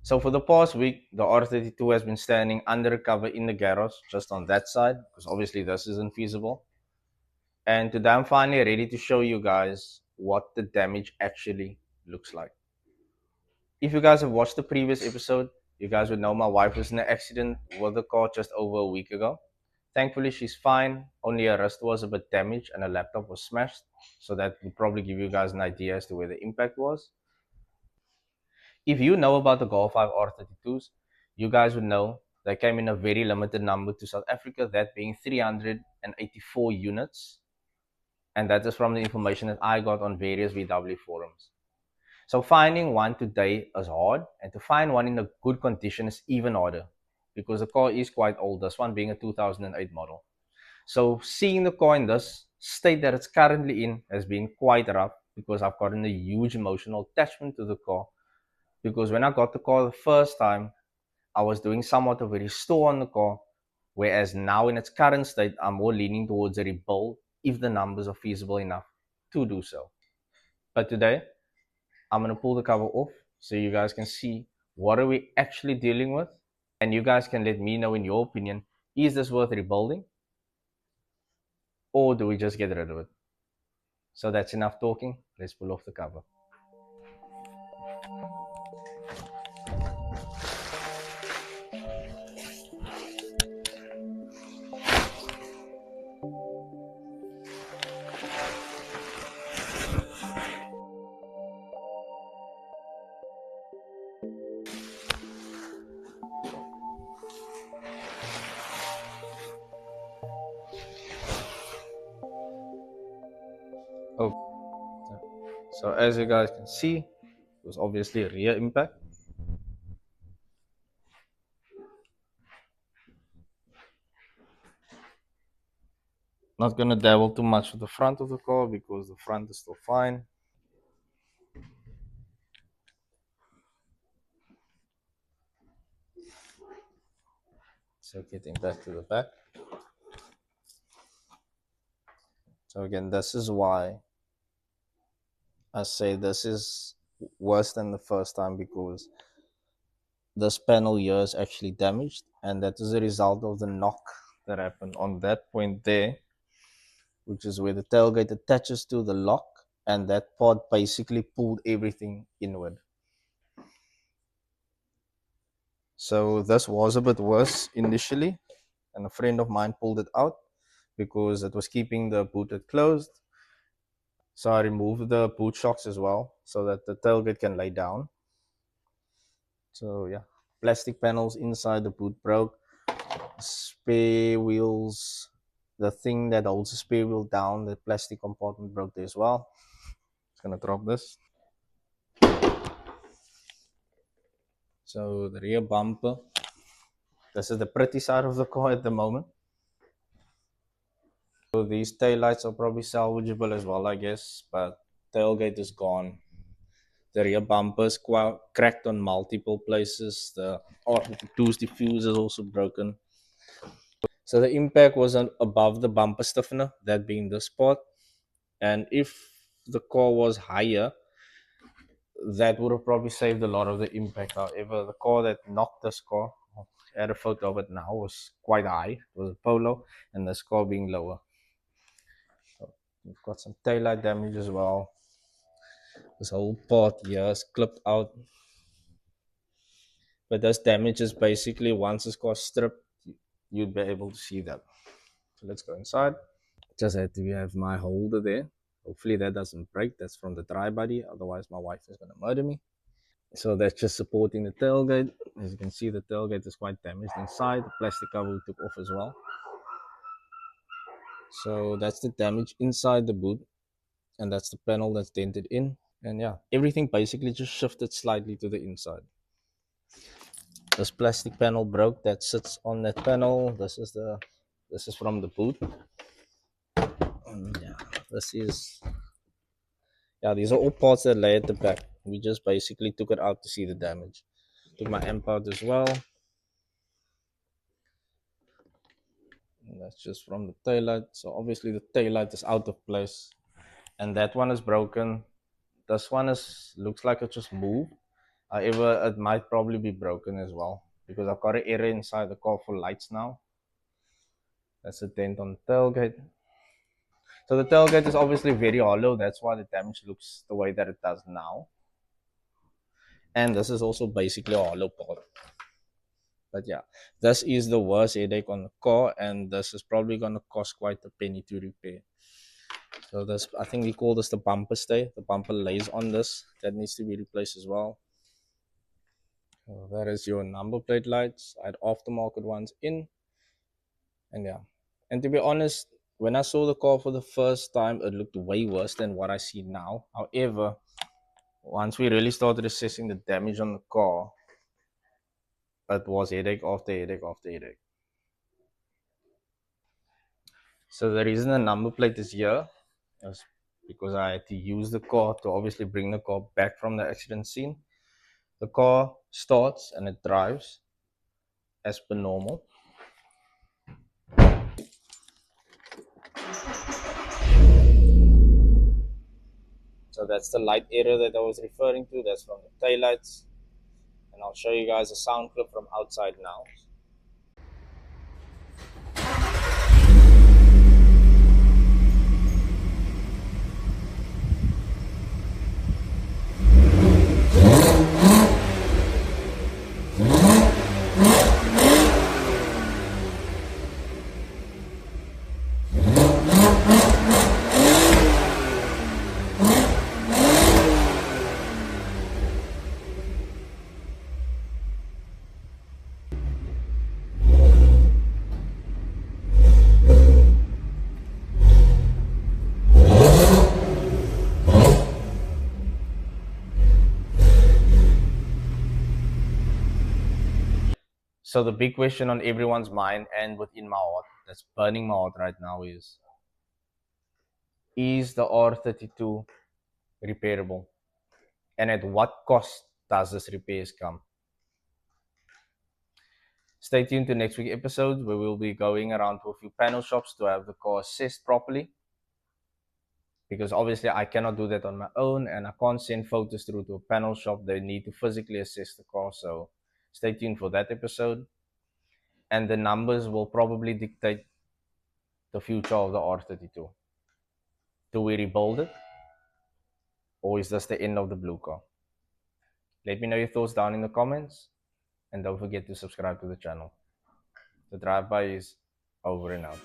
So for the past week, the R32 has been standing undercover in the garage, just on that side, because obviously this isn't feasible. And today I'm finally ready to show you guys what the damage actually looks like. If you guys have watched the previous episode, you guys would know my wife was in an accident with the car just over a week ago. Thankfully, she's fine. Only her wrist was a bit damaged and her laptop was smashed. So that will probably give you guys an idea as to where the impact was. If you know about the Golf 5 R32s, you guys would know they came in a very limited number to South Africa, that being 384 units. And that is from the information that I got on various VW forums. So finding one today is hard, and to find one in a good condition is even harder because the car is quite old, this one being a 2008 model. So seeing the car in this state that it's currently in has been quite rough because I've gotten a huge emotional attachment to the car. Because when I got the car the first time, I was doing somewhat of a restore on the car, whereas now in its current state, I'm more leaning towards a rebuild if the numbers are feasible enough to do so. But today, I'm going to pull the cover off so you guys can see what are we actually dealing with. And you guys can let me know in your opinion, is this worth rebuilding or do we just get rid of it? So that's enough talking. Let's pull off the cover. Oh, so as you guys can see, it was obviously a rear impact. Not gonna dabble too much with the front of the car because the front is still fine. So getting back to the back. So again, this is why I say this is worse than the first time, because this panel here is actually damaged, and that is a result of the knock that happened on that point there, which is where the tailgate attaches to the lock, and that part basically pulled everything inward. So this was a bit worse initially, and a friend of mine pulled it out because it was keeping the boot closed. So I removed the boot shocks as well so that the tailgate can lay down. So yeah, plastic panels inside the boot broke. Spare wheels, the thing that holds the spare wheel down, the plastic compartment broke there as well. Just gonna drop this. So the rear bumper, this is the pretty side of the car at the moment. So these taillights are probably salvageable as well, I guess, but tailgate is gone. The rear bumper is cracked on multiple places. The R32's diffuser is also broken. So the impact was above the bumper stiffener, that being this part. And if the car was higher, that would have probably saved a lot of the impact. However, the car that knocked this car, I had a photo of it now, was quite high. It was a Polo, and this car being lower. So we've got some taillight damage as well. This whole part here is clipped out. But this damage is basically once this car stripped, you'd be able to see that. So let's go inside. Just had to have my holder there. Hopefully that doesn't break. That's from the dry body. Otherwise, my wife is going to murder me. So that's just supporting the tailgate. As you can see, the tailgate is quite damaged inside. The plastic cover we took off as well. So that's the damage inside the boot. And that's the panel that's dented in. And yeah, everything basically just shifted slightly to the inside. This plastic panel broke that sits on that panel. This is from the boot. And yeah, these are all parts that lay at the back. We just basically took it out to see the damage. Took my amp out as well. And that's just from the taillight. So obviously the taillight is out of place. And that one is broken. This one looks like it just moved. However, it might probably be broken as well because I've got an area inside the car for lights now. That's a dent on the tailgate. So the tailgate is obviously very hollow. That's why the damage looks the way that it does now. And this is also basically a hollow part. But yeah, this is the worst headache on the car, and this is probably gonna cost quite a penny to repair. So this, I think we call this the bumper stay. The bumper lays on this. That needs to be replaced as well. So that is your number plate lights. I had aftermarket ones in, and yeah. And to be honest, when I saw the car for the first time, it looked way worse than what I see now. However, once we really started assessing the damage on the car, it was headache after headache after headache. So the reason the number plate is here is because I had to use the car to obviously bring the car back from the accident scene. The car starts and it drives as per normal. So that's the light area that I was referring to. That's from the taillights. And I'll show you guys a sound clip from outside now. So the big question on everyone's mind and within my heart, that's burning my heart right now, is the R32 repairable? And at what cost does this repairs come? Stay tuned to next week's episode where we'll be going around to a few panel shops to have the car assessed properly. Because obviously I cannot do that on my own and I can't send photos through to a panel shop. They need to physically assess the car. So stay tuned for that episode. And the numbers will probably dictate the future of the R32. Do we rebuild it? Or is this the end of the blue car? Let me know your thoughts down in the comments. And don't forget to subscribe to the channel. The drive-by is over and out.